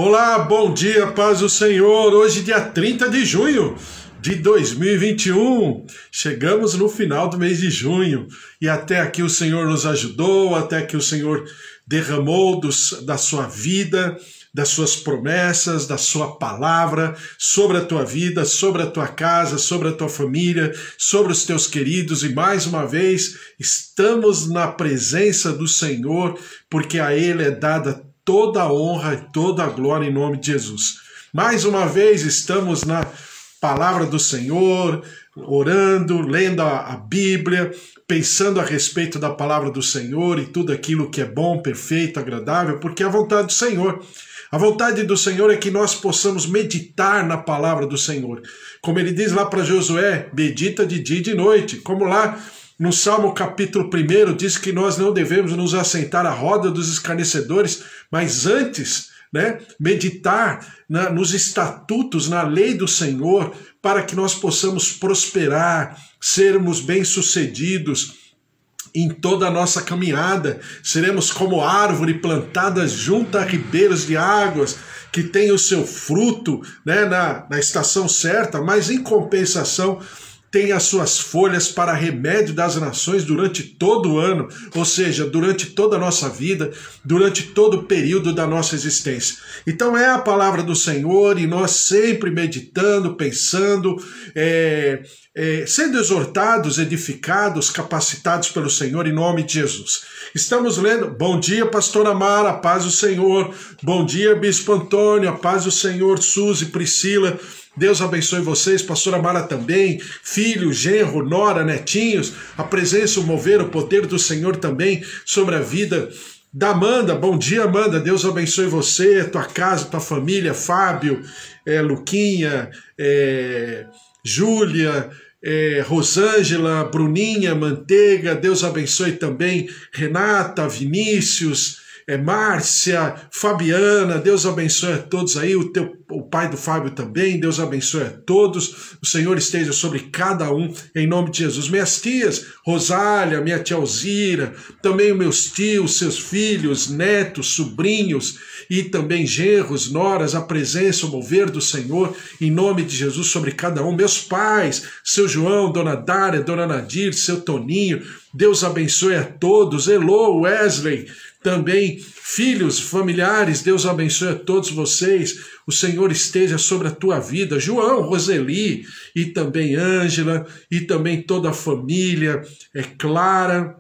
Olá, bom dia, paz do Senhor. Hoje, dia 30 de junho de 2021. Chegamos no final do mês de junho e até aqui o Senhor nos ajudou, até aqui o Senhor derramou da sua vida, das suas promessas, da sua palavra sobre a tua vida, sobre a tua casa, sobre a tua família, sobre os teus queridos. E mais uma vez estamos na presença do Senhor, porque a Ele é dada toda a honra e toda a glória em nome de Jesus. Mais uma vez estamos na palavra do Senhor, orando, lendo a Bíblia, pensando a respeito da palavra do Senhor e tudo aquilo que é bom, perfeito, agradável, porque é a vontade do Senhor. A vontade do Senhor é que nós possamos meditar na palavra do Senhor. Como ele diz lá para Josué, medita de dia e de noite. Como lá no Salmo capítulo 1 diz que nós não devemos nos assentar à roda dos escarnecedores, mas antes, meditar nos estatutos, na lei do Senhor, para que nós possamos prosperar, sermos bem-sucedidos em toda a nossa caminhada. Seremos como árvore plantada junto a ribeiros de águas, que tem o seu fruto na estação certa, mas em compensação tem as suas folhas para remédio das nações durante todo o ano, ou seja, durante toda a nossa vida, durante todo o período da nossa existência. Então é a palavra do Senhor e nós sempre meditando, pensando, sendo exortados, edificados, capacitados pelo Senhor em nome de Jesus. Estamos lendo, bom dia pastora Mara, a paz do Senhor, bom dia bispo Antônio, a paz do Senhor, Suzy, Priscila, Deus abençoe vocês, pastora Mara também, filho, genro, nora, netinhos, a presença, o mover, o poder do Senhor também sobre a vida da Amanda. Bom dia, Amanda, Deus abençoe você, tua casa, tua família, Fábio, Luquinha, Júlia, Rosângela, Bruninha, Manteiga, Deus abençoe também Renata, Vinícius, Márcia, Fabiana, Deus abençoe a todos aí, o pai do Fábio também, Deus abençoe a todos, o Senhor esteja sobre cada um, em nome de Jesus. Minhas tias, Rosália, minha tia Alzira, também meus tios, seus filhos, netos, sobrinhos e também genros, noras, a presença, o mover do Senhor, em nome de Jesus sobre cada um. Meus pais, seu João, dona Dária, dona Nadir, seu Toninho, Deus abençoe a todos, Elô, Wesley, também filhos, familiares, Deus abençoe a todos vocês, o Senhor esteja sobre a tua vida, João, Roseli, e também Ângela, e também toda a família, Clara,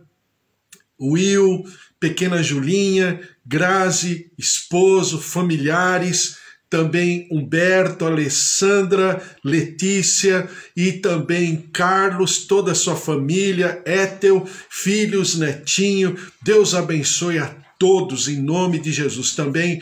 Will, pequena Julinha, Grazi, esposo, familiares, também Humberto, Alessandra, Letícia e também Carlos, toda a sua família, Étel, filhos, netinho, Deus abençoe a todos, em nome de Jesus. Também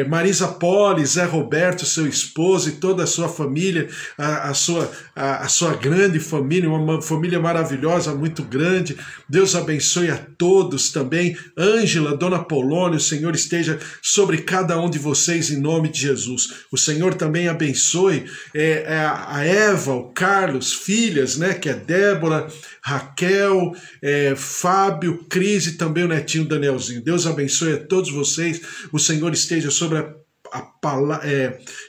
Marisa Poli, Zé Roberto, seu esposo e toda a sua família, a sua grande família, uma família maravilhosa, muito grande. Deus abençoe a todos também. Ângela, Dona Polônia, o Senhor esteja sobre cada um de vocês em nome de Jesus. O Senhor também abençoe a Eva, o Carlos, filhas, que é Débora, Raquel, Fábio, Cris e também o netinho Danielzinho. Deus abençoe a todos vocês. O Senhor esteja sobre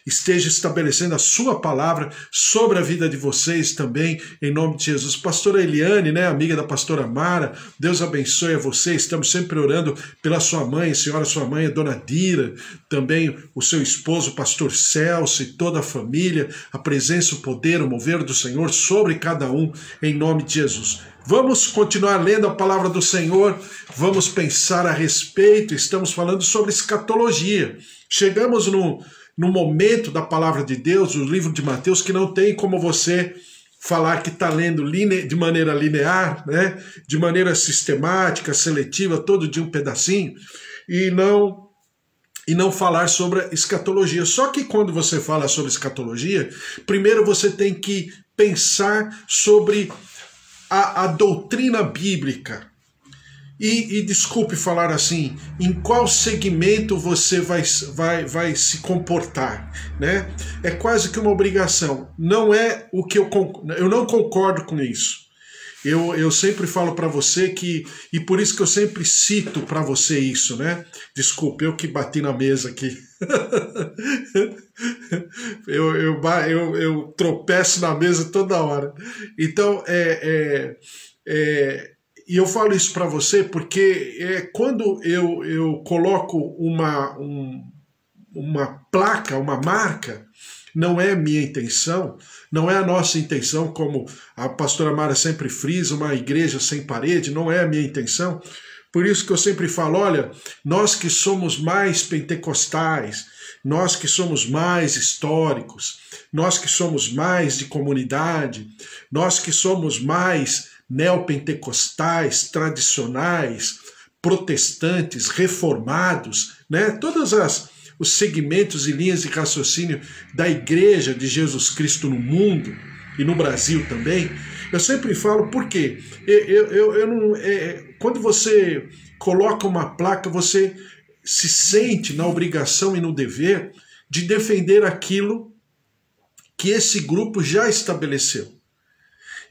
esteja estabelecendo a sua palavra sobre a vida de vocês também, em nome de Jesus. Pastora Eliane, amiga da pastora Mara, Deus abençoe a vocês. Estamos sempre orando pela sua mãe, senhora, sua mãe, a dona Dira, também o seu esposo, o pastor Celso e toda a família, a presença, o poder, o mover do Senhor sobre cada um, em nome de Jesus. Vamos continuar lendo a palavra do Senhor, vamos pensar a respeito, estamos falando sobre escatologia. Chegamos no momento da palavra de Deus, o livro de Mateus, que não tem como você falar que está lendo de maneira linear, de maneira sistemática, seletiva, todo dia um pedacinho, e não falar sobre escatologia. Só que quando você fala sobre escatologia, primeiro você tem que pensar sobre a doutrina bíblica. E desculpe falar assim, em qual segmento você vai se comportar, É quase que uma obrigação. Não é o que eu não concordo com isso. eu sempre falo para você que, e por isso que eu sempre cito para você isso, né? Desculpe, eu que bati na mesa aqui. eu tropeço na mesa toda hora. Então, e eu falo isso para você porque quando eu coloco uma placa, uma marca, não é minha intenção, não é a nossa intenção, como a pastora Mara sempre frisa, uma igreja sem parede, não é a minha intenção. Por isso que eu sempre falo, olha, nós que somos mais pentecostais, nós que somos mais históricos, nós que somos mais de comunidade, nós que somos mais neopentecostais, tradicionais, protestantes, reformados, né? Todas os segmentos e linhas de raciocínio da Igreja de Jesus Cristo no mundo e no Brasil também, eu sempre falo porque quando você coloca uma placa, você se sente na obrigação e no dever de defender aquilo que esse grupo já estabeleceu.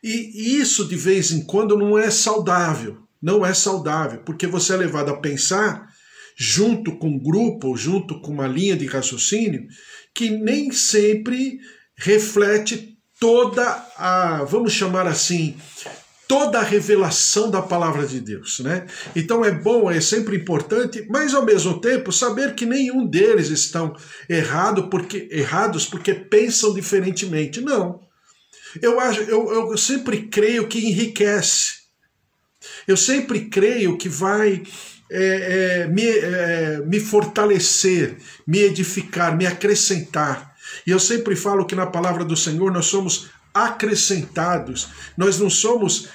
E isso, de vez em quando, não é saudável. Não é saudável, porque você é levado a pensar, junto com um grupo, junto com uma linha de raciocínio, que nem sempre reflete toda a, vamos chamar assim, toda a revelação da palavra de Deus, né? Então é bom, é sempre importante, mas ao mesmo tempo saber que nenhum deles estão errados porque pensam diferentemente. Não. Eu sempre creio que enriquece. Eu sempre creio que vai me fortalecer, me edificar, me acrescentar. E eu sempre falo que na palavra do Senhor nós somos acrescentados, nós não somos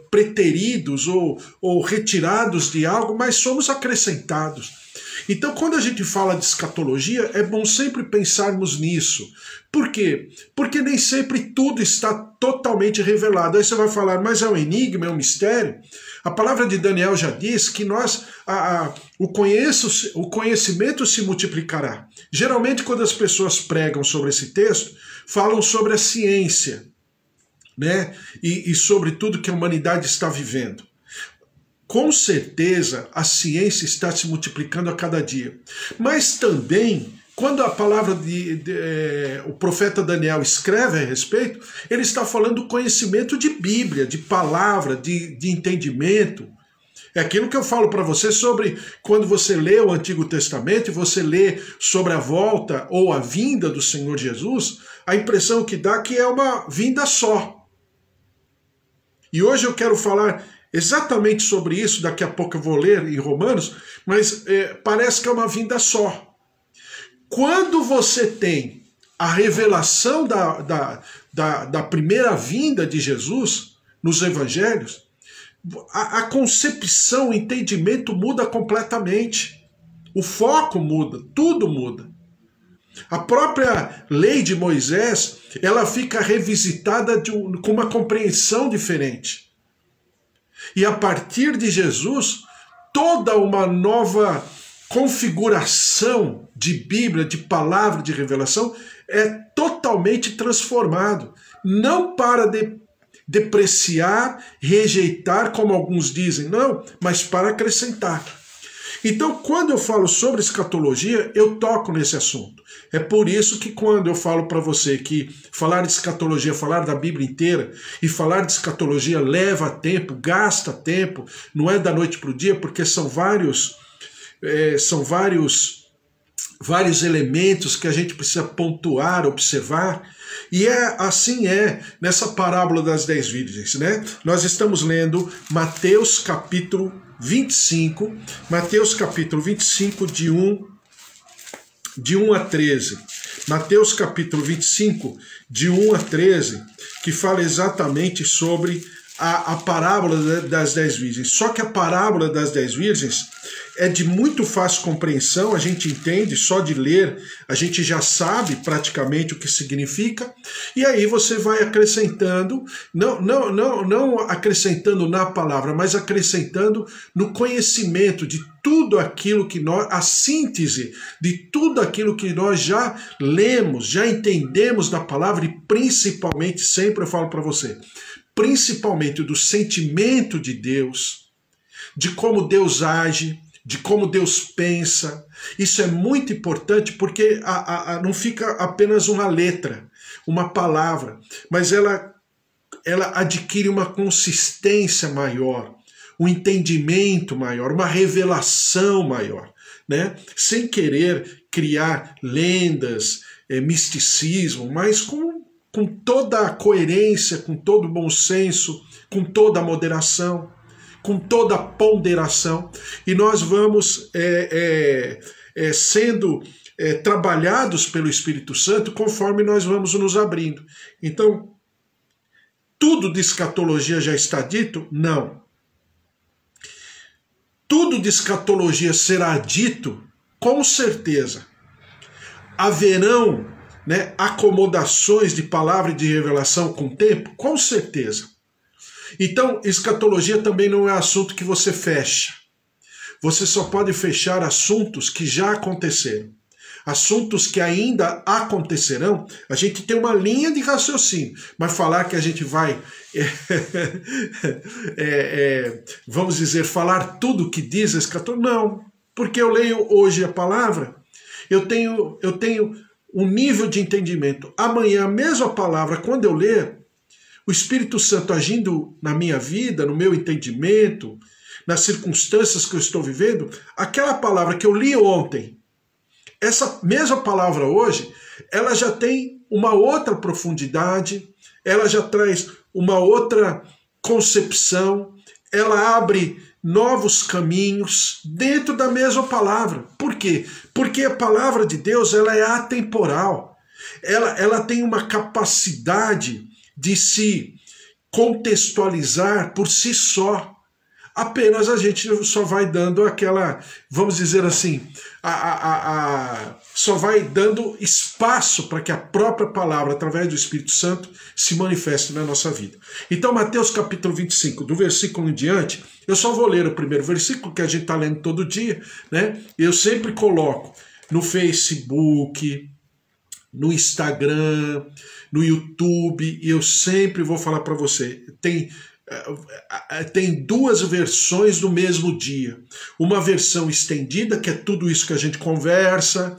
preteridos ou retirados de algo, mas somos acrescentados. Então, quando a gente fala de escatologia, é bom sempre pensarmos nisso. Por quê? Porque nem sempre tudo está totalmente revelado. Aí você vai falar, mas é um enigma, é um mistério? A palavra de Daniel já diz que o conhecimento se multiplicará. Geralmente, quando as pessoas pregam sobre esse texto, falam sobre a ciência, né? E sobre tudo que a humanidade está vivendo. Com certeza, a ciência está se multiplicando a cada dia. Mas também, quando a palavra o profeta Daniel escreve a respeito, ele está falando do conhecimento de Bíblia, de palavra, de entendimento. É aquilo que eu falo para você sobre quando você lê o Antigo Testamento e você lê sobre a volta ou a vinda do Senhor Jesus, a impressão que dá que é uma vinda só. E hoje eu quero falar exatamente sobre isso, daqui a pouco eu vou ler em Romanos, mas parece que é uma vinda só. Quando você tem a revelação da primeira vinda de Jesus nos evangelhos, a concepção, o entendimento muda completamente. O foco muda, tudo muda. A própria lei de Moisés, ela fica revisitada com uma compreensão diferente. E a partir de Jesus, toda uma nova configuração de Bíblia, de palavra, de revelação, é totalmente transformado. Não para depreciar, rejeitar, como alguns dizem, não, mas para acrescentar. Então, quando eu falo sobre escatologia, eu toco nesse assunto. É por isso que quando eu falo para você que falar de escatologia, falar da Bíblia inteira, e falar de escatologia leva tempo, gasta tempo, não é da noite para o dia, porque são vários elementos que a gente precisa pontuar, observar. E assim nessa parábola das 10 virgens, né? Nós estamos lendo Mateus capítulo 25, de 1 a 13. Mateus capítulo 25, de 1 a 13, que fala exatamente sobre a parábola das 10 virgens. Só que a parábola das 10 virgens é de muito fácil compreensão, a gente entende, só de ler, a gente já sabe praticamente o que significa, e aí você vai acrescentando, não acrescentando na palavra, mas acrescentando no conhecimento de tudo aquilo que a síntese de tudo aquilo que nós já lemos, já entendemos da palavra, e principalmente, sempre eu falo para você, principalmente do sentimento de Deus, de como Deus age, de como Deus pensa. Isso é muito importante porque não fica apenas uma letra, uma palavra, mas ela adquire uma consistência maior, um entendimento maior, uma revelação maior, né? Sem querer criar lendas, misticismo, mas com toda a coerência, com todo o bom senso, com toda a moderação, com toda a ponderação, e nós vamos sendo trabalhados pelo Espírito Santo conforme nós vamos nos abrindo. Então, tudo de escatologia já está dito? Não. Tudo de escatologia será dito? Com certeza. Haverão, né, acomodações de palavra e de revelação com o tempo? Com certeza. Então, escatologia também não é assunto que você fecha. Você só pode fechar assuntos que já aconteceram. Assuntos que ainda acontecerão, a gente tem uma linha de raciocínio, mas falar que a gente vai, vamos dizer, falar tudo que diz a escatologia, não. Porque eu leio hoje a palavra, eu tenho um nível de entendimento. Amanhã, a mesma palavra, quando eu ler, o Espírito Santo agindo na minha vida, no meu entendimento, nas circunstâncias que eu estou vivendo, aquela palavra que eu li ontem, essa mesma palavra hoje, ela já tem uma outra profundidade, ela já traz uma outra concepção, ela abre novos caminhos dentro da mesma palavra. Por quê? Porque a palavra de Deus, ela é atemporal. Ela tem uma capacidade de se contextualizar por si só. Apenas a gente só vai dando aquela, vamos dizer assim, só vai dando espaço para que a própria palavra, através do Espírito Santo, se manifeste na nossa vida. Então, Mateus capítulo 25, do versículo em diante, eu só vou ler o primeiro versículo, que a gente está lendo todo dia, né? Eu sempre coloco no Facebook, no Instagram, no YouTube, e eu sempre vou falar para você, tem duas versões do mesmo dia. Uma versão estendida, que é tudo isso que a gente conversa,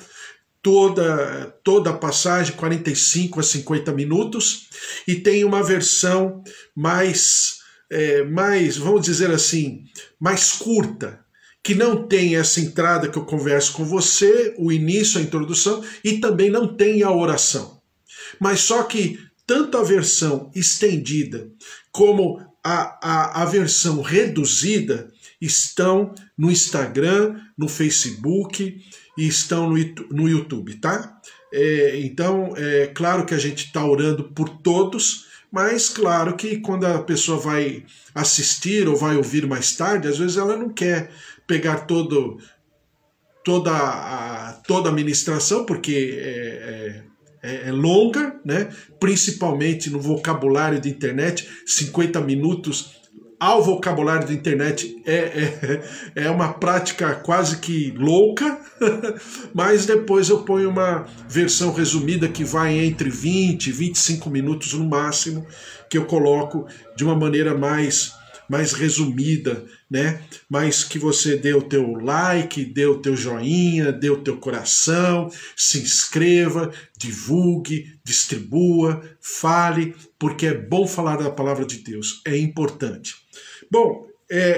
toda a passagem, 45 a 50 minutos, e tem uma versão mais, vamos dizer assim, mais curta, que não tem essa entrada que eu converso com você, o início, a introdução, e também não tem a oração. Mas só que tanto a versão estendida como a versão reduzida estão no Instagram, no Facebook e estão no YouTube, tá? Então, é claro que a gente está orando por todos, mas claro que quando a pessoa vai assistir ou vai ouvir mais tarde, às vezes ela não quer pegar toda a ministração, porque é longa, né? Principalmente no vocabulário de internet, 50 minutos ao vocabulário da internet é uma prática quase que louca, mas depois eu ponho uma versão resumida que vai entre 20 e 25 minutos no máximo, que eu coloco de uma maneira mais resumida, né? Mas que você dê o teu like, dê o teu joinha, dê o teu coração, se inscreva, divulgue, distribua, fale, porque é bom falar da palavra de Deus, é importante. Bom,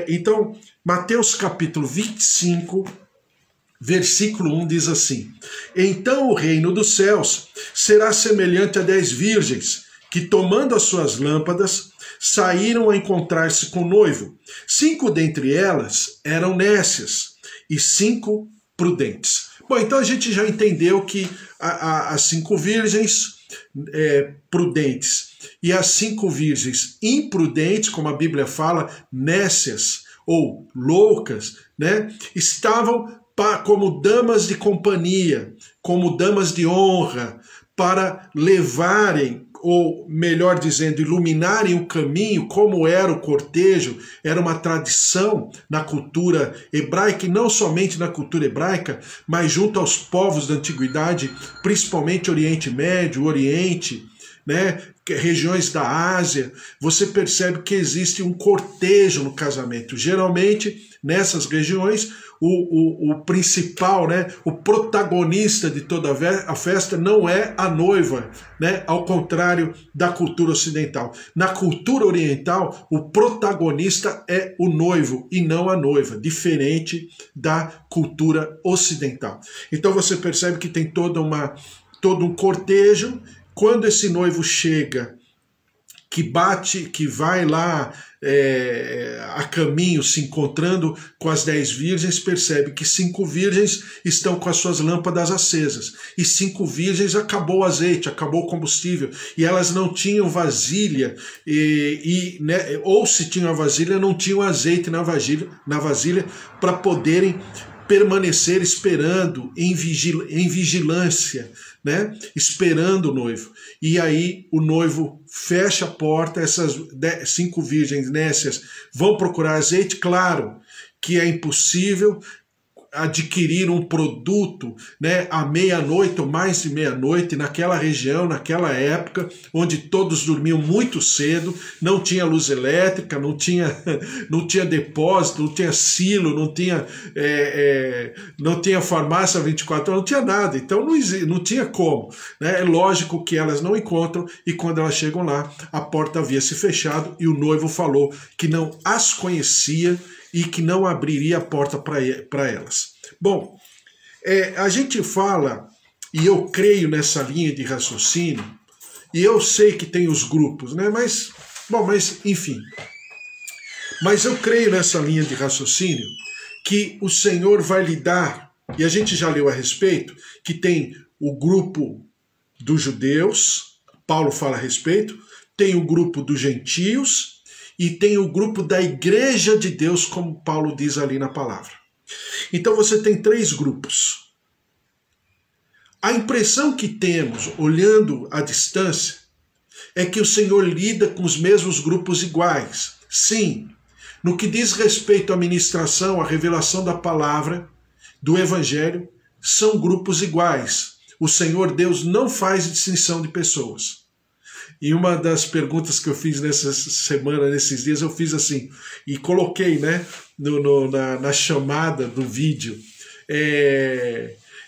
então, Mateus capítulo 25, versículo 1 diz assim: Então o reino dos céus será semelhante a 10 virgens, que tomando as suas lâmpadas, saíram a encontrar-se com o noivo. 5 dentre elas eram nécias e 5 prudentes. Bom, então a gente já entendeu que as 5 virgens prudentes e as 5 virgens imprudentes, como a Bíblia fala, nécias ou loucas, né, estavam como damas de companhia, como damas de honra, para levarem, ou melhor dizendo, iluminarem o caminho, como era o cortejo, era uma tradição na cultura hebraica, e não somente na cultura hebraica, mas junto aos povos da antiguidade, principalmente Oriente Médio, Oriente, né, regiões da Ásia, você percebe que existe um cortejo no casamento. Geralmente, nessas regiões, o principal, né, o protagonista de toda a festa não é a noiva, né, ao contrário da cultura ocidental. Na cultura oriental, o protagonista é o noivo e não a noiva, diferente da cultura ocidental. Então você percebe que tem todo um cortejo. Quando esse noivo chega, que vai lá a caminho, se encontrando com as 10 virgens, percebe que 5 virgens estão com as suas lâmpadas acesas, e 5 virgens acabou o azeite, acabou o combustível, e elas não tinham vasilha, né, ou se tinham a vasilha, não tinham azeite na vasilha para poderem permanecer esperando em vigilância, né? Esperando o noivo. E aí o noivo fecha a porta, essas 5 virgens nécias vão procurar azeite. Claro que é impossível adquirir um produto, né, à meia-noite ou mais de meia-noite naquela região, naquela época, onde todos dormiam muito cedo, não tinha luz elétrica, não tinha depósito, não tinha silo, não tinha farmácia 24 horas, não tinha nada, então não tinha como, né? É lógico que elas não encontram, e quando elas chegam lá, a porta havia se fechado e o noivo falou que não as conhecia e que não abriria a porta para elas. Bom, a gente fala, e eu creio nessa linha de raciocínio, e eu sei que tem os grupos, né? Mas enfim. Mas eu creio nessa linha de raciocínio que o Senhor vai lidar, e a gente já leu a respeito, que tem o grupo dos judeus, Paulo fala a respeito, tem o grupo dos gentios, e tem o grupo da igreja de Deus, como Paulo diz ali na palavra. Então você tem 3 grupos. A impressão que temos, olhando à distância, é que o Senhor lida com os mesmos grupos iguais. Sim, no que diz respeito à ministração, à revelação da palavra, do Evangelho, são grupos iguais. O Senhor Deus não faz distinção de pessoas. E uma das perguntas que eu fiz nessa semana, nesses dias, eu fiz assim, e coloquei, né, na chamada do vídeo.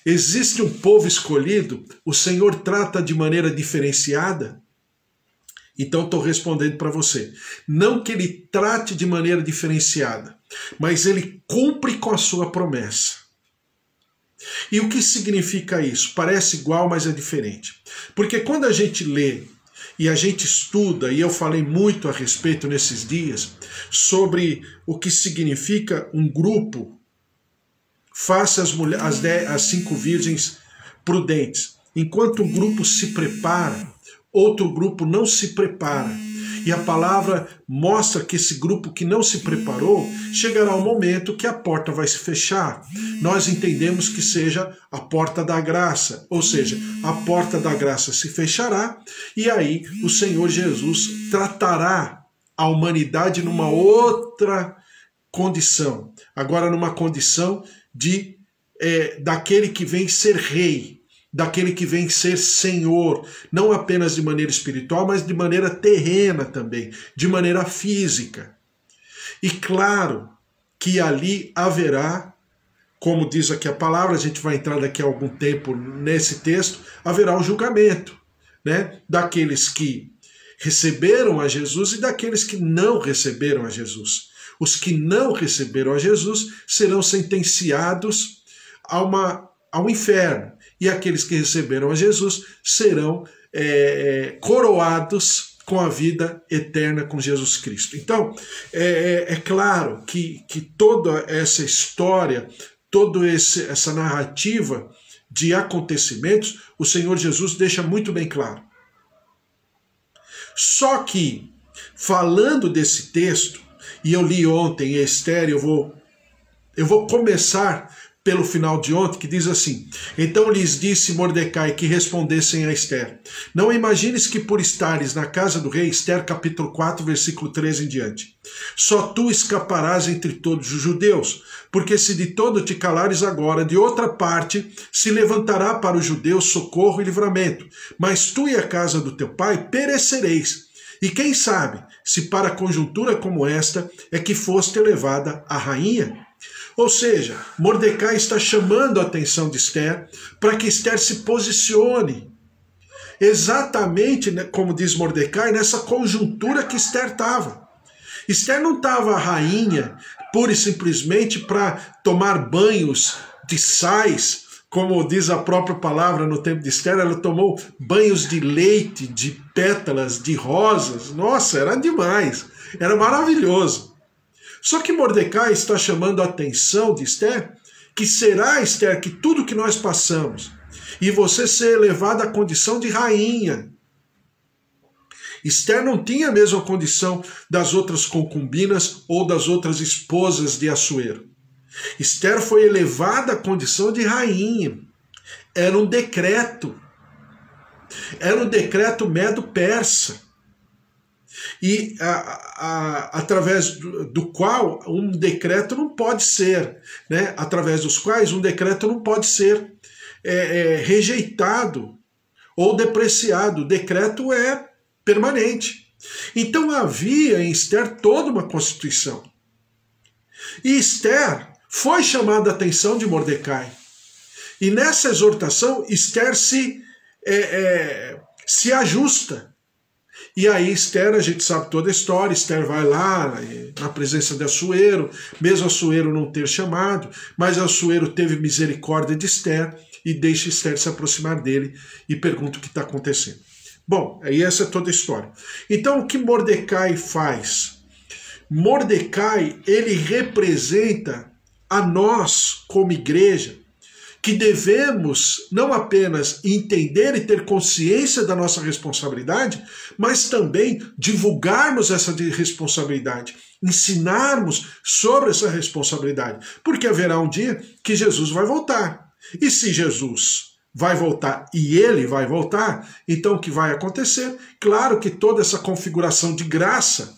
Existe um povo escolhido? O Senhor trata de maneira diferenciada? Então estou respondendo para você. Não que ele trate de maneira diferenciada, mas ele cumpre com a sua promessa. E o que significa isso? Parece igual, mas é diferente. Porque quando a gente lê e a gente estuda, e eu falei muito a respeito nesses dias, sobre o que significa um grupo, faça as 5 virgens prudentes. Enquanto um grupo se prepara, outro grupo não se prepara. E a palavra mostra que esse grupo que não se preparou, chegará um momento que a porta vai se fechar. Nós entendemos que seja a porta da graça, ou seja, a porta da graça se fechará, e aí o Senhor Jesus tratará a humanidade numa outra condição. Agora numa condição daquele que vem ser rei, daquele que vem ser Senhor, não apenas de maneira espiritual, mas de maneira terrena também, de maneira física. E claro que ali haverá, como diz aqui a palavra, a gente vai entrar daqui a algum tempo nesse texto, haverá um julgamento, né, daqueles que receberam a Jesus e daqueles que não receberam a Jesus. Os que não receberam a Jesus serão sentenciados ao inferno. E aqueles que receberam a Jesus serão coroados com a vida eterna com Jesus Cristo. Então, é claro que toda essa história, toda essa narrativa de acontecimentos, o Senhor Jesus deixa muito bem claro. Só que, falando desse texto, e eu li ontem em Esther, eu vou começar pelo final de ontem, que diz assim: então lhes disse Mordecai que respondessem a Esther: não imagines que por estares na casa do rei, Esther capítulo 4, versículo 13 em diante, só tu escaparás entre todos os judeus, porque se de todo te calares agora, de outra parte se levantará para os judeus socorro e livramento, mas tu e a casa do teu pai perecereis. E quem sabe, se para conjuntura como esta é que foste elevada a rainha? Ou seja, Mordecai está chamando a atenção de Esther para que Esther se posicione exatamente, como diz Mordecai, nessa conjuntura que Esther estava. Esther não estava rainha pura e simplesmente para tomar banhos de sais, como diz a própria palavra no tempo de Esther, ela tomou banhos de leite, de pétalas, de rosas. Nossa, era demais, era maravilhoso. Só que Mordecai está chamando a atenção de Esther, que será, Esther, que tudo que nós passamos, e você ser elevada à condição de rainha. Esther não tinha a mesma condição das outras concubinas ou das outras esposas de Assuero. Esther foi elevada à condição de rainha. Era um decreto. Era um decreto medo-persa. E através do qual um decreto não pode ser, né? Através dos quais um decreto não pode ser rejeitado ou depreciado. O decreto é permanente. Então havia em Esther toda uma constituição. E Esther foi chamada a atenção de Mordecai. E nessa exortação, Esther se ajusta. E aí Esther, a gente sabe toda a história, Esther vai lá na presença de Assuero, mesmo Assuero não ter chamado, mas Assuero teve misericórdia de Esther e deixa Esther se aproximar dele e pergunta o que está acontecendo. Bom, aí essa é toda a história. Então o que Mordecai faz? Mordecai, ele representa a nós como igreja, que devemos não apenas entender e ter consciência da nossa responsabilidade, mas também divulgarmos essa responsabilidade, ensinarmos sobre essa responsabilidade, porque haverá um dia que Jesus vai voltar. E se Jesus vai voltar e ele vai voltar, então o que vai acontecer? Claro que toda essa configuração de graça,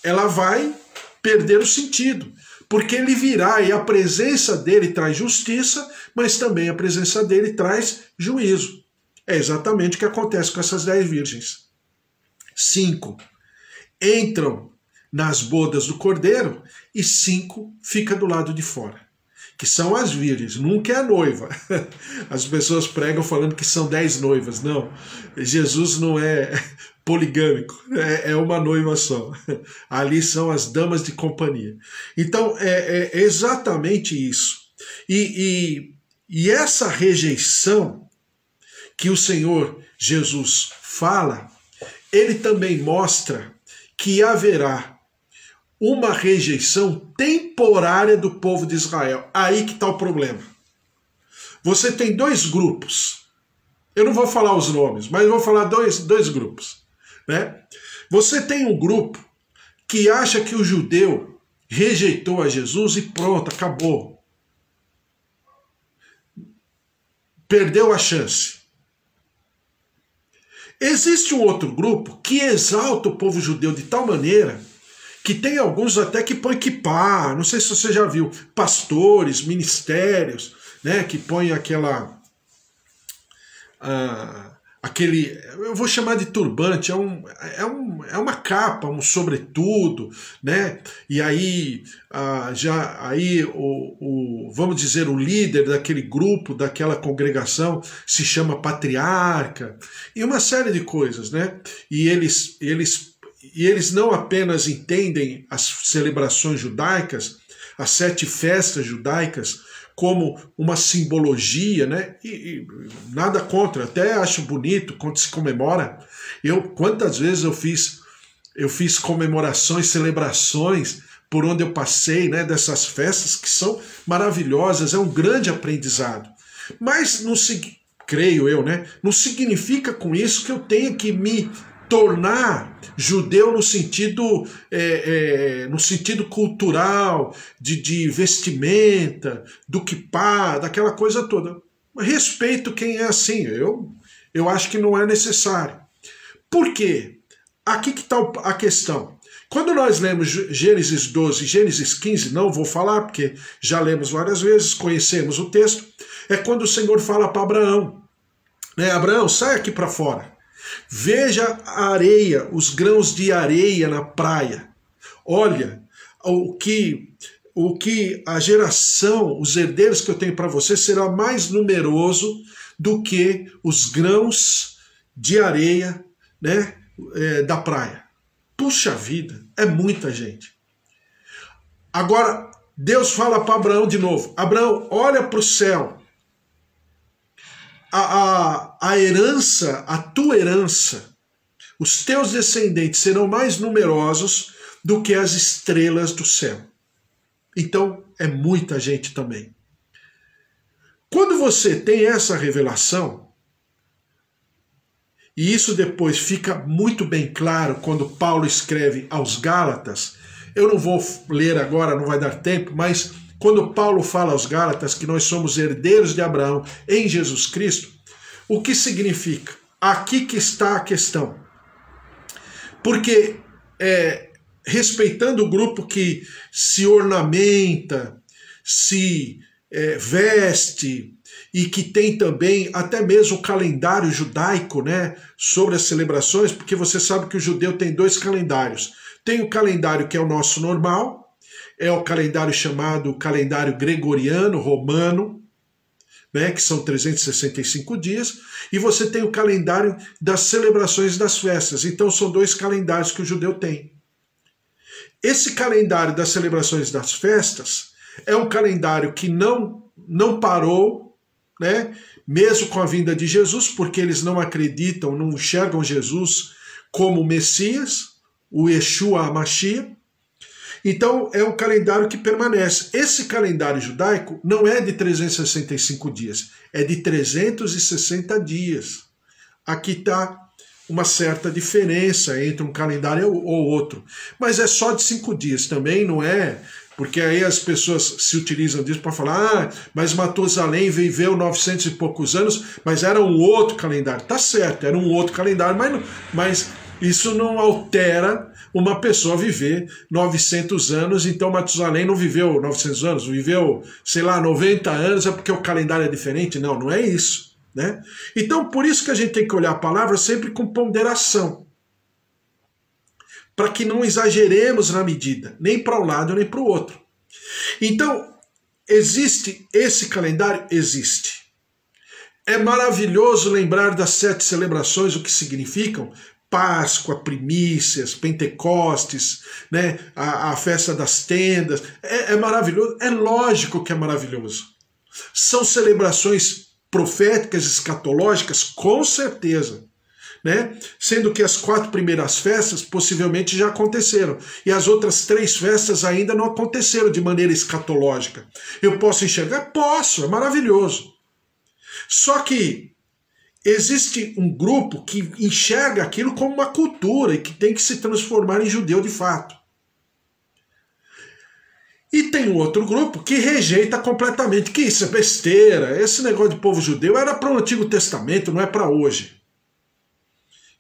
ela vai perder o sentido. Porque ele virá e a presença dele traz justiça, mas também a presença dele traz juízo. É exatamente o que acontece com essas 10 virgens. 5 entram nas bodas do Cordeiro e 5 ficam do lado de fora, que são as virgens, nunca é a noiva. As pessoas pregam falando que são 10 noivas. Não, Jesus não é poligâmico, é uma noiva só. Ali são as damas de companhia. Então é exatamente isso. E essa rejeição que o Senhor Jesus fala, ele também mostra que haverá uma rejeição temporária do povo de Israel. Aí que está o problema. Você tem 2 grupos. Eu não vou falar os nomes, mas vou falar dois grupos. Né? Você tem um grupo que acha que o judeu rejeitou a Jesus e pronto, acabou. Perdeu a chance. Existe um outro grupo que exalta o povo judeu de tal maneira que tem alguns até que põem kippá, não sei se você já viu, pastores, ministérios, né, que põem aquele, eu vou chamar de turbante, é uma capa, um sobretudo, né? E aí vamos dizer, o líder daquele grupo, daquela congregação se chama patriarca, e uma série de coisas, né? E eles não apenas entendem as celebrações judaicas, as 7 festas judaicas, como uma simbologia, né? E nada contra, até acho bonito quando se comemora. Quantas vezes eu fiz comemorações, celebrações por onde eu passei, né? Dessas festas que são maravilhosas, é um grande aprendizado. Mas não creio eu, né? Não significa com isso que eu tenha que me tornar judeu no sentido cultural, de vestimenta, do quipá, daquela coisa toda. Respeito quem é assim, eu acho que não é necessário. Por quê? Aqui que está a questão. Quando nós lemos Gênesis 12 e Gênesis 15, não vou falar porque já lemos várias vezes, conhecemos o texto, é quando o Senhor fala para Abraão, né? Abraão, sai aqui para fora. Veja a areia, os grãos de areia na praia. Olha o que a geração, os herdeiros que eu tenho para você será mais numeroso do que os grãos de areia, né, da praia. Puxa vida, é muita gente. Agora, Deus fala para Abraão de novo. Abraão, olha para o céu. A herança, a tua herança, os teus descendentes serão mais numerosos do que as estrelas do céu. Então, é muita gente também. Quando você tem essa revelação, e isso depois fica muito bem claro quando Paulo escreve aos Gálatas, eu não vou ler agora, não vai dar tempo, mas quando Paulo fala aos Gálatas que nós somos herdeiros de Abraão em Jesus Cristo, o que significa? Aqui que está a questão. Porque respeitando o grupo que se ornamenta, se veste e que tem também até mesmo o calendário judaico, né, sobre as celebrações, porque você sabe que o judeu tem dois calendários. Tem o calendário que é o nosso normal, é o calendário chamado calendário gregoriano, romano, né, que são 365 dias, e você tem o calendário das celebrações das festas. Então são dois calendários que o judeu tem. Esse calendário das celebrações das festas é um calendário que não parou, né, mesmo com a vinda de Jesus, porque eles não acreditam, não enxergam Jesus como Messias, o Yeshua HaMashiach. Então é um calendário que permanece. Esse calendário judaico não é de 365 dias, é de 360 dias. Aqui está uma certa diferença entre um calendário ou outro. Mas é só de 5 dias também, não é? Porque aí as pessoas se utilizam disso para falar, mas Matusalém viveu 900 e poucos anos, mas era um outro calendário. Tá certo, era um outro calendário, mas isso não altera uma pessoa viver 900 anos, então Matusalém não viveu 900 anos, viveu, sei lá, 90 anos, é porque o calendário é diferente? Não, não é isso, né? Então, por isso que a gente tem que olhar a palavra sempre com ponderação, para que não exageremos na medida, nem para um lado nem para o outro. Então, existe esse calendário? Existe. É maravilhoso lembrar das 7 celebrações, o que significam, Páscoa, primícias, Pentecostes, né, a festa das tendas, é maravilhoso, é lógico que é maravilhoso. São celebrações proféticas, escatológicas, com certeza, né? Sendo que as 4 primeiras festas possivelmente já aconteceram, e as outras 3 festas ainda não aconteceram de maneira escatológica. Eu posso enxergar? Posso, é maravilhoso. Só que existe um grupo que enxerga aquilo como uma cultura e que tem que se transformar em judeu de fato. E tem um outro grupo que rejeita completamente, que isso é besteira, esse negócio de povo judeu era para o Antigo Testamento, não é para hoje.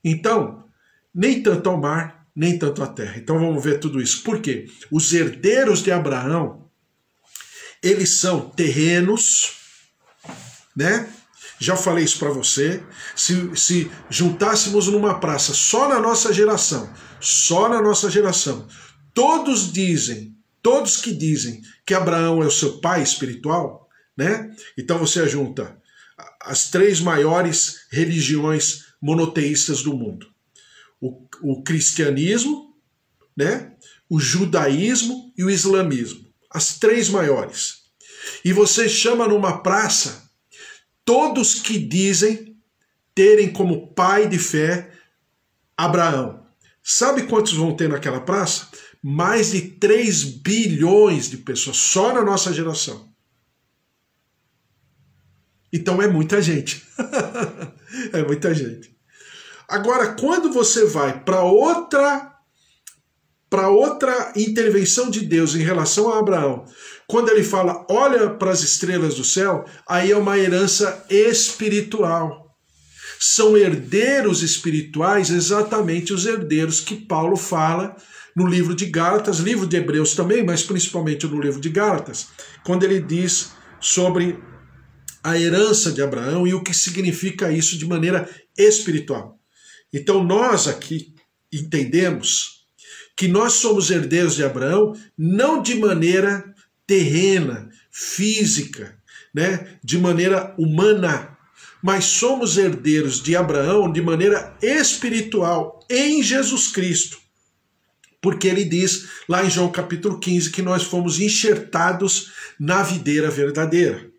Então, nem tanto ao mar, nem tanto à terra. Então vamos ver tudo isso. Por quê? Os herdeiros de Abraão, eles são terrenos, né? Já falei isso para você. Se juntássemos numa praça só na nossa geração, todos que dizem que Abraão é o seu pai espiritual, né? Então você junta as 3 maiores religiões monoteístas do mundo: o cristianismo, né? O judaísmo e o islamismo, as 3 maiores. E você chama numa praça todos que dizem terem como pai de fé Abraão. Sabe quantos vão ter naquela praça? Mais de 3 bilhões de pessoas, só na nossa geração. Então é muita gente. É muita gente. Agora, quando você vai para outra intervenção de Deus em relação a Abraão, quando ele fala, olha para as estrelas do céu, aí é uma herança espiritual. São herdeiros espirituais, exatamente os herdeiros que Paulo fala no livro de Gálatas, livro de Hebreus também, mas principalmente no livro de Gálatas, quando ele diz sobre a herança de Abraão e o que significa isso de maneira espiritual. Então nós aqui entendemos que nós somos herdeiros de Abraão não de maneira terrena, física, né, de maneira humana, mas somos herdeiros de Abraão de maneira espiritual em Jesus Cristo. Porque ele diz lá em João capítulo 15 que nós fomos enxertados na videira verdadeira.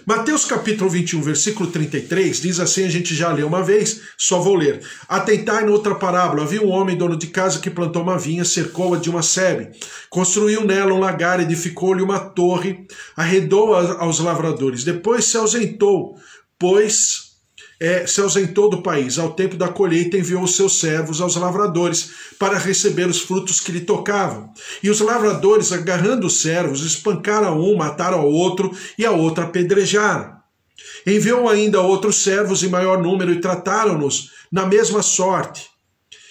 Mateus capítulo 21, versículo 33, diz assim, a gente já leu uma vez, só vou ler. Atentai noutra parábola, havia um homem dono de casa que plantou uma vinha, cercou-a de uma sebe, construiu nela um lagar, edificou-lhe uma torre, arredou aos lavradores, depois se ausentou do país. Ao tempo da colheita enviou os seus servos aos lavradores para receber os frutos que lhe tocavam. E os lavradores, agarrando os servos, espancaram a um, mataram ao outro e a outro apedrejaram. Enviou ainda outros servos em maior número e trataram-nos na mesma sorte.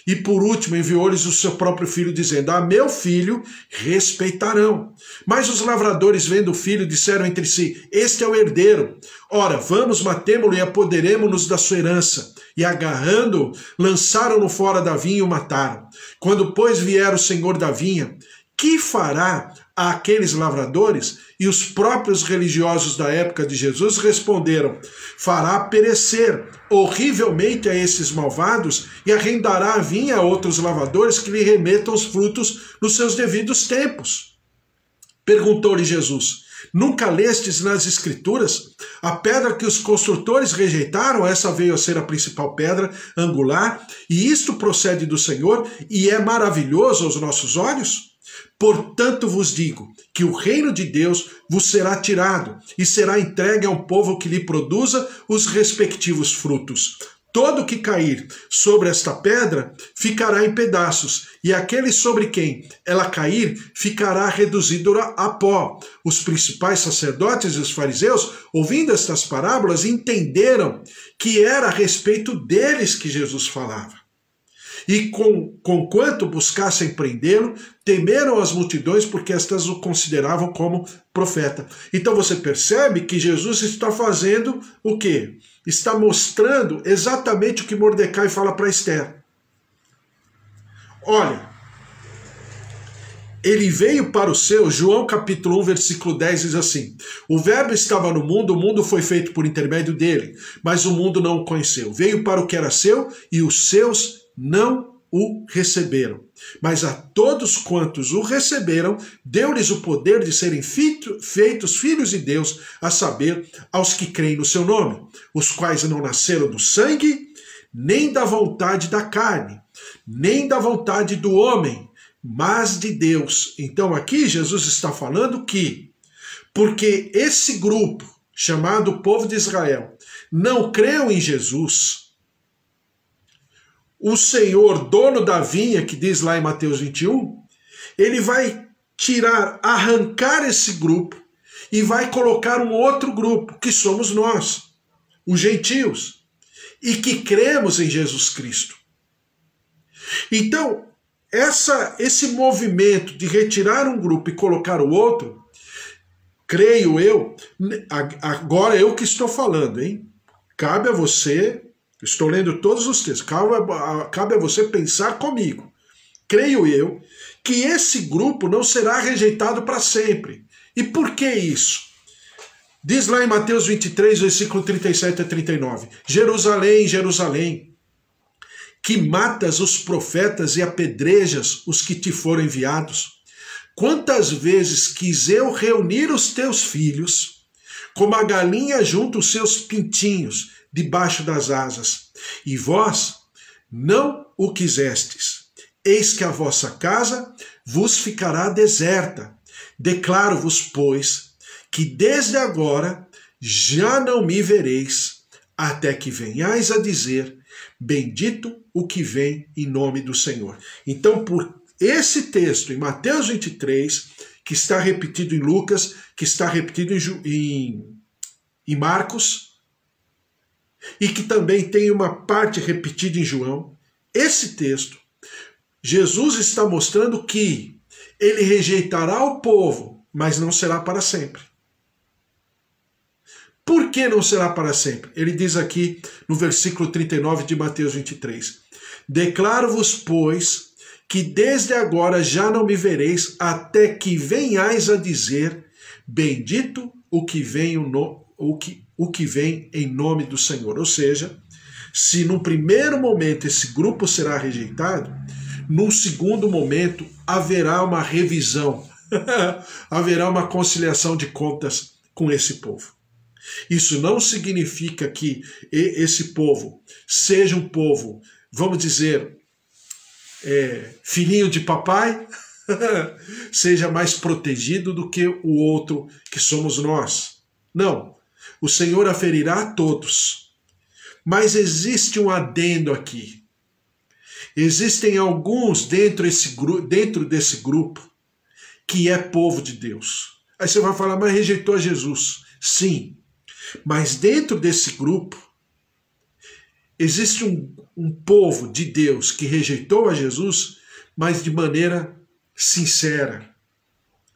E por último enviou-lhes o seu próprio filho, dizendo, a meu filho respeitarão. Mas os lavradores, vendo o filho, disseram entre si, este é o herdeiro. Ora, vamos, matemo-lo e apoderemo-nos da sua herança. E agarrando-o, lançaram-no fora da vinha e o mataram. Quando, pois, vier o senhor da vinha, que fará àqueles lavradores? E os próprios religiosos da época de Jesus responderam, fará perecer horrivelmente a esses malvados e arrendará a vinha a outros lavradores que lhe remetam os frutos nos seus devidos tempos. Perguntou-lhe Jesus, nunca lestes nas Escrituras? A pedra que os construtores rejeitaram, essa veio a ser a principal pedra angular, e isto procede do Senhor e é maravilhoso aos nossos olhos? Portanto vos digo que o reino de Deus vos será tirado e será entregue a um povo que lhe produza os respectivos frutos. Todo que cair sobre esta pedra ficará em pedaços, e aquele sobre quem ela cair ficará reduzido a pó. Os principais sacerdotes e os fariseus, ouvindo estas parábolas, entenderam que era a respeito deles que Jesus falava. E conquanto buscassem prendê-lo, temeram as multidões porque estas o consideravam como profeta. Então você percebe que Jesus está fazendo o quê? Está mostrando exatamente o que Mordecai fala para Esther. Olha, ele veio para o seu, João capítulo 1, versículo 10 diz assim, o verbo estava no mundo, o mundo foi feito por intermédio dele, mas o mundo não o conheceu. Veio para o que era seu e os seus não o receberam. Mas a todos quantos o receberam, deu-lhes o poder de serem feitos filhos de Deus, a saber, aos que creem no seu nome, os quais não nasceram do sangue, nem da vontade da carne, nem da vontade do homem, mas de Deus. Então aqui Jesus está falando que, porque esse grupo, chamado povo de Israel, não creu em Jesus, o Senhor, dono da vinha, que diz lá em Mateus 21, ele vai arrancar esse grupo e vai colocar um outro grupo, que somos nós, os gentios, e que cremos em Jesus Cristo. Então, esse movimento de retirar um grupo e colocar o outro, creio eu, agora eu que estou falando, hein? Cabe a você... Estou lendo todos os textos. Cabe a você pensar comigo. Creio eu que esse grupo não será rejeitado para sempre. E por que isso? Diz lá em Mateus 23, versículo 37 a 39. Jerusalém, Jerusalém, que matas os profetas e apedrejas os que te foram enviados. Quantas vezes quis eu reunir os teus filhos, como a galinha junta os seus pintinhos, debaixo das asas, e vós não o quisestes. Eis que a vossa casa vos ficará deserta. Declaro-vos, pois, que desde agora já não me vereis, até que venhais a dizer, bendito o que vem em nome do Senhor. Então, por esse texto em Mateus 23, que está repetido em Lucas, que está repetido em Marcos, e que também tem uma parte repetida em João, esse texto, Jesus está mostrando que ele rejeitará o povo, mas não será para sempre. Por que não será para sempre? Ele diz aqui no versículo 39 de Mateus 23. Declaro-vos, pois, que desde agora já não me vereis, até que venhais a dizer, bendito o que vem, o que vem em nome do Senhor. Ou seja, se no primeiro momento esse grupo será rejeitado, num segundo momento haverá uma revisão, haverá uma conciliação de contas com esse povo. Isso não significa que esse povo seja um povo, vamos dizer, filhinho de papai, seja mais protegido do que o outro que somos nós. Não, o Senhor aferirá a todos. Mas existe um adendo aqui. Existem alguns dentro desse grupo que é povo de Deus. Aí você vai falar, mas rejeitou a Jesus. Sim. Mas dentro desse grupo, existe um povo de Deus que rejeitou a Jesus, mas de maneira sincera,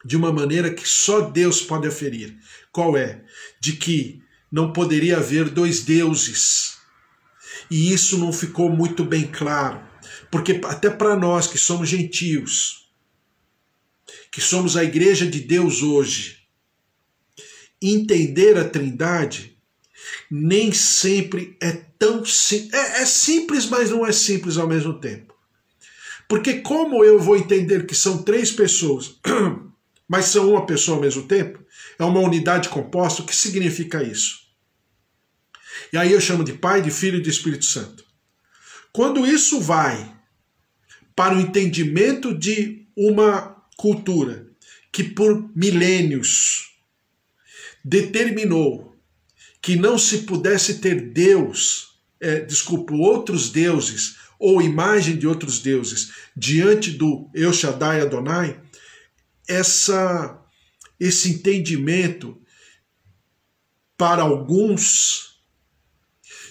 de uma maneira que só Deus pode aferir. Qual é? De que não poderia haver dois deuses. E isso não ficou muito bem claro, porque até para nós que somos gentios, que somos a igreja de Deus hoje, entender a Trindade nem sempre é tão simples. É simples, mas não é simples ao mesmo tempo. Porque como eu vou entender que são três pessoas, mas são uma pessoa ao mesmo tempo? É uma unidade composta. O que significa isso? E aí eu chamo de Pai, de Filho e de Espírito Santo. Quando isso vai para o entendimento de uma cultura que por milênios determinou que não se pudesse ter outros deuses ou imagem de outros deuses diante do El Shaddai Adonai, esse entendimento para alguns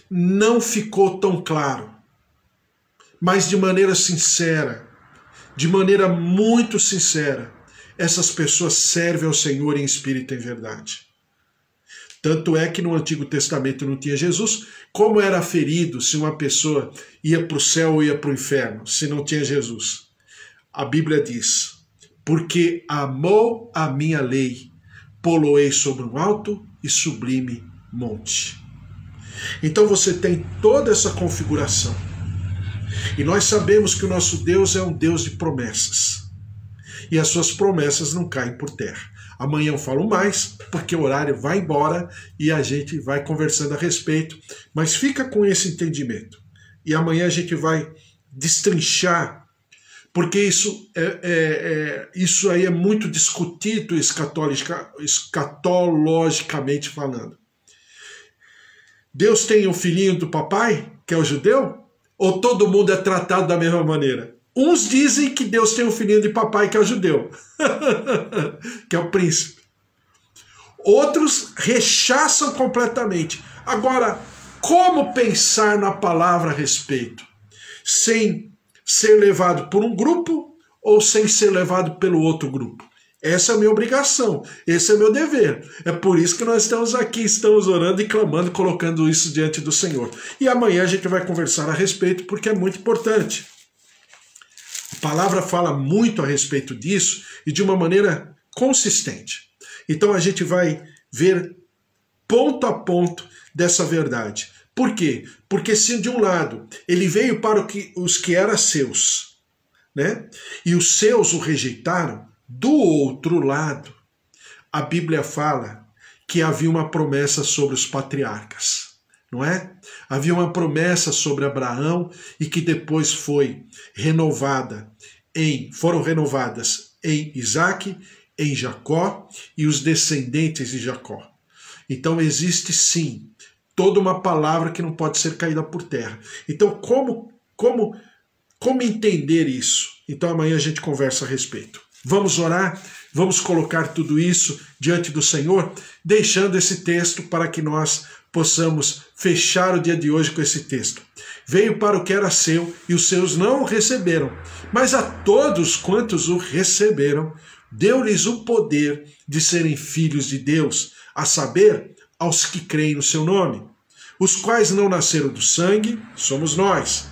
não ficou tão claro, mas de maneira sincera, de maneira muito sincera, essas pessoas servem ao Senhor em espírito e em verdade. Tanto é que no Antigo Testamento não tinha Jesus. Como era aferido se uma pessoa ia para o céu ou ia para o inferno, se não tinha Jesus? A Bíblia diz, porque amou a minha lei, poloei sobre um alto e sublime monte. Então você tem toda essa configuração. E nós sabemos que o nosso Deus é um Deus de promessas. E as suas promessas não caem por terra. Amanhã eu falo mais, porque o horário vai embora e a gente vai conversando a respeito. Mas fica com esse entendimento. E amanhã a gente vai destrinchar, porque isso aí é muito discutido escatologicamente falando. Deus tem um filhinho do papai, que é o judeu? Ou todo mundo é tratado da mesma maneira? Uns dizem que Deus tem um filhinho de papai, que é o judeu, que é o príncipe. Outros rechaçam completamente. Agora, como pensar na palavra a respeito? Sem ser levado por um grupo ou sem ser levado pelo outro grupo? Essa é a minha obrigação, esse é o meu dever. É por isso que nós estamos aqui, estamos orando e clamando, colocando isso diante do Senhor. E amanhã a gente vai conversar a respeito, porque é muito importante. A palavra fala muito a respeito disso e de uma maneira consistente. Então a gente vai ver ponto a ponto dessa verdade. Por quê? Porque se de um lado ele veio para os que eram seus, né? E os seus o rejeitaram, do outro lado, a Bíblia fala que havia uma promessa sobre os patriarcas, não é? Havia uma promessa sobre Abraão e que depois foram renovadas em Isaque, em Jacó e os descendentes de Jacó. Então existe sim toda uma palavra que não pode ser caída por terra. Então, como entender isso? Então amanhã a gente conversa a respeito. Vamos orar, vamos colocar tudo isso diante do Senhor, deixando esse texto para que nós possamos fechar o dia de hoje com esse texto. Veio para o que era seu e os seus não o receberam, mas a todos quantos o receberam, deu-lhes o poder de serem filhos de Deus, a saber, aos que creem no seu nome, os quais não nasceram do sangue, somos nós,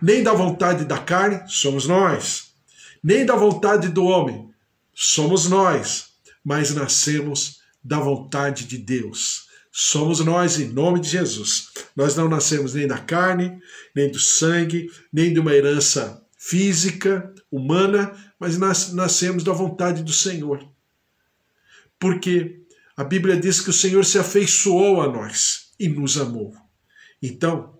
nem da vontade da carne, somos nós, nem da vontade do homem, somos nós, mas nascemos da vontade de Deus. Somos nós em nome de Jesus. Nós não nascemos nem da carne, nem do sangue, nem de uma herança física, humana, mas nascemos da vontade do Senhor. Porque a Bíblia diz que o Senhor se afeiçoou a nós e nos amou. Então,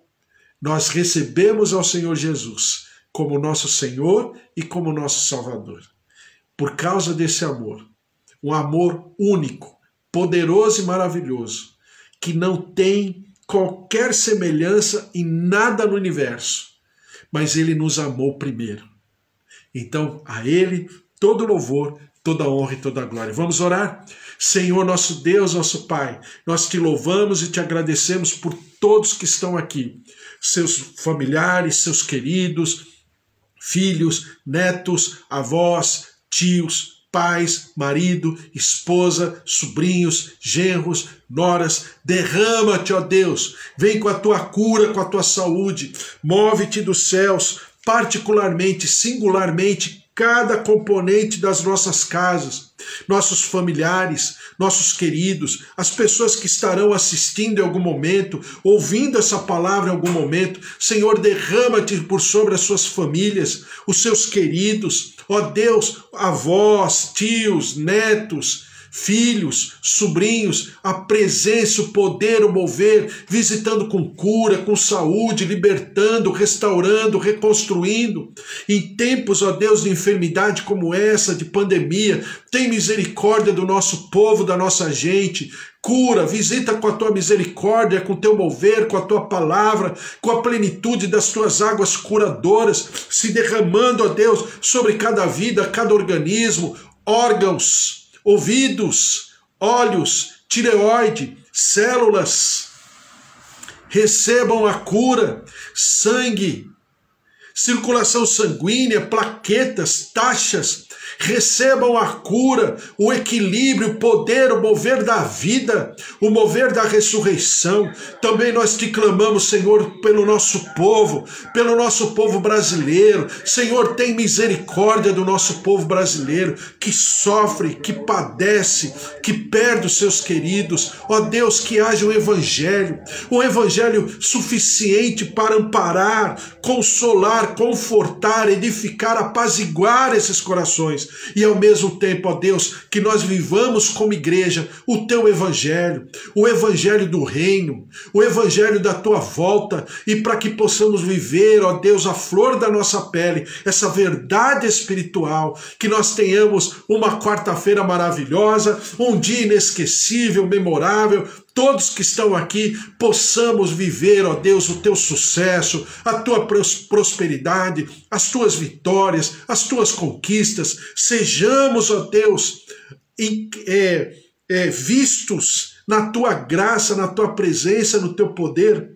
nós recebemos ao Senhor Jesus como nosso Senhor e como nosso Salvador. Por causa desse amor, um amor único, poderoso e maravilhoso, que não tem qualquer semelhança em nada no universo, mas Ele nos amou primeiro. Então, a Ele, todo louvor, toda honra e toda glória. Vamos orar? Senhor, nosso Deus, nosso Pai, nós te louvamos e te agradecemos por todos que estão aqui, seus familiares, seus queridos, filhos, netos, avós, tios, pais, marido, esposa, sobrinhos, genros, noras. Derrama-te, ó Deus, vem com a tua cura, com a tua saúde, move-te dos céus, particularmente, singularmente, cada componente das nossas casas, nossos familiares, nossos queridos, as pessoas que estarão assistindo em algum momento, ouvindo essa palavra em algum momento. Senhor, derrama-te por sobre as suas famílias, os seus queridos, ó Deus, avós, tios, netos, filhos, sobrinhos, a presença, o poder, o mover, visitando com cura, com saúde, libertando, restaurando, reconstruindo. Em tempos, ó Deus, de enfermidade como essa, de pandemia, tem misericórdia do nosso povo, da nossa gente. Cura, visita com a tua misericórdia, com o teu mover, com a tua palavra, com a plenitude das tuas águas curadoras, se derramando, ó Deus, sobre cada vida, cada organismo, órgãos, ouvidos, olhos, tireoide, células. Recebam a cura, sangue, circulação sanguínea, plaquetas, taxas. Recebam a cura, o equilíbrio, o poder, o mover da vida, o mover da ressurreição. Também nós te clamamos, Senhor, pelo nosso povo brasileiro. Senhor, tem misericórdia do nosso povo brasileiro, que sofre, que padece, que perde os seus queridos. Ó Deus, que haja um evangelho suficiente para amparar, consolar, confortar, edificar, apaziguar esses corações. E ao mesmo tempo, ó Deus, que nós vivamos como igreja o teu evangelho, o evangelho do reino, o evangelho da tua volta, e para que possamos viver, ó Deus, a flor da nossa pele, essa verdade espiritual, que nós tenhamos uma quarta-feira maravilhosa, um dia inesquecível, memorável. Todos que estão aqui possamos viver, ó Deus, o teu sucesso, a tua prosperidade, as tuas vitórias, as tuas conquistas. Sejamos, ó Deus, vistos na tua graça, na tua presença, no teu poder,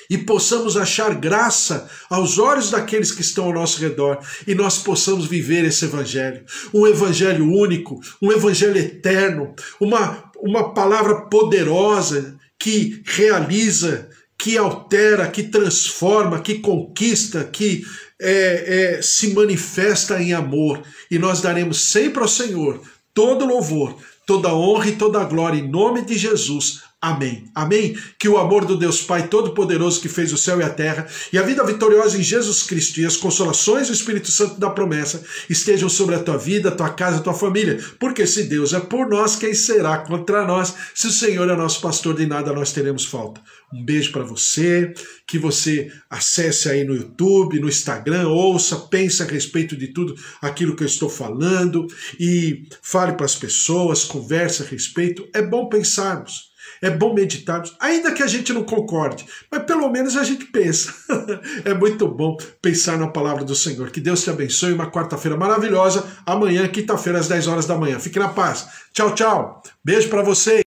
e possamos achar graça aos olhos daqueles que estão ao nosso redor, e nós possamos viver esse evangelho, um evangelho único, um evangelho eterno, uma palavra poderosa que realiza, que altera, que transforma, que conquista, que se manifesta em amor. E nós daremos sempre ao Senhor todo louvor, toda honra e toda glória em nome de Jesus. Amém. Amém. Que o amor do Deus Pai Todo-Poderoso, que fez o céu e a terra, e a vida vitoriosa em Jesus Cristo, e as consolações do Espírito Santo da promessa estejam sobre a tua vida, a tua casa, a tua família. Porque se Deus é por nós, quem será contra nós? Se o Senhor é nosso pastor, de nada nós teremos falta. Um beijo para você, que você acesse aí no YouTube, no Instagram, ouça, pense a respeito de tudo aquilo que eu estou falando, e fale para as pessoas, converse a respeito. É bom pensarmos. É bom meditarmos, ainda que a gente não concorde, mas pelo menos a gente pensa. É muito bom pensar na palavra do Senhor. Que Deus te abençoe, uma quarta-feira maravilhosa. Amanhã, quinta-feira, às 10 horas da manhã. Fique na paz. Tchau, tchau. Beijo para você.